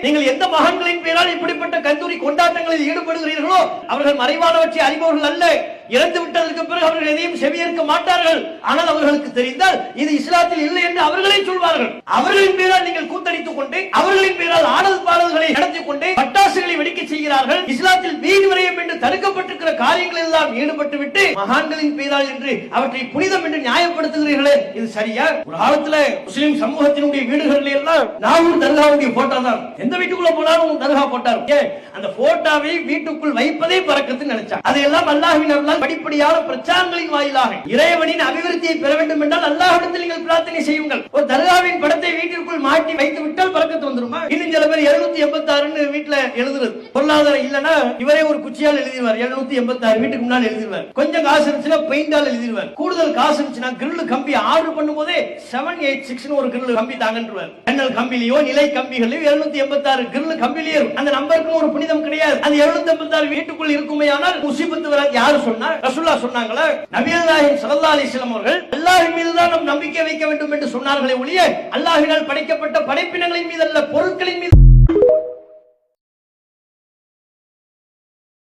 நீங்கள் எந்த மகான்களின் பெயரால் இப்படிப்பட்ட கந்தூரி கொண்டாட்டங்களில் ஈடுபடுகிறீர்களோ அவர்கள் மறைவானவற்றை அறிபவர்கள் அல்ல. இறந்து விட்டதற்கு பிறகு அவர்கள் எதையும் செவியேற்க மாட்டார்கள். ஆனால் அவர்களுக்கு தெரிந்தால் இது இஸ்லாத்தில் இல்லை என்று அவர்களே சொல்வார்கள். அவர்களின் பேரால் நீங்கள் கூத்தடித்துக் கொண்டு, அவர்களின் பேரால் ஆடல் பாடல்களை நடத்திக் கொண்டு பட்டாசுகளை வெடிக்க செய்கிறார்கள். இஸ்லாத்தில் வீண் விரயம் என்று தடுக்கப்பட்டிருக்கிற காரியங்கள் எல்லாம் ஈடுபட்டு விட்டு மகான்களின் பேரால் என்று அவற்றை புனிதம் என்று நியாயப்படுத்துகிறீர்களே, இது சரியா? ஒரு காலத்துல முஸ்லிம் சமூகத்தினுடைய வீடுகளில் எல்லாம் நாகூர் தர்காவுடைய போட்டோ தான். எந்த வீட்டுக்குள்ள போனாலும் தர்கா போட்டார். அந்த போட்டோவை வீட்டுக்குள் வைப்பதே பறக்கத்துன்னு நினைச்சாங்க. அதையெல்லாம் அல்லாஹ்வின் அருளால் படிப்படியான பிரச்சாரங்களின் வாயிலாக இறைவனின் அபிவிருத்தியை பெற வேண்டும் என்றால் அல்லாஹ்விடத்தில் நீங்கள் பிரார்த்தனை செய்யுங்கள். ஒரு தர்காவின் படத்தை வீட்டிற்குள் மாட்டி வைத்து விட்டால் பறக்கத்து வந்துருமா? இன்னும் சில பேர் 786 வீட்டுல எழுதுறது. பொருளாதாரம் இல்லன்னா இவரே ஒரு குச்சியால் எழுதிடுவார். 786 வீட்டுக்கு முன்னால் எழுதிடுவார். கொஞ்சம் காசு இருந்துச்சுன்னா பெயிண்டால் எழுதிடுவார். கூடுதல் காசு இருந்துச்சுன்னா கிரில் கம்பி ஆர்டர் பண்ணும் போதே 786 ஒரு கிரில் கம்பி தாங்கன்றுவார். ஜன்னல் கம்பிலியோ நிலை கம்பிகளிலோ 786 கிரில் கம்பிலியோ அந்த நம்பருக்கு ஒரு புனிதம் கிடையாது. அந்த 786 வீட்டுக்குள் இருக்குமையானால் முசீபத்து வராது. யாரு சொன்னா? ரசூலுல்லாஹ் சொன்னாங்களா? நபிகள் நாயகம் ஸல்லல்லாஹு அலைஹி வஸல்லம் அவர்கள் அல்லாஹ்வின் மீது தான் நாம் நம்பிக்கை வைக்க வேண்டும் என்று சொன்னார்களே ஒழிய அல்லாஹ்வினால் படைக்கப்பட்ட படைப்பினங்களின் மீது அல்ல, பொருட்களின் மீது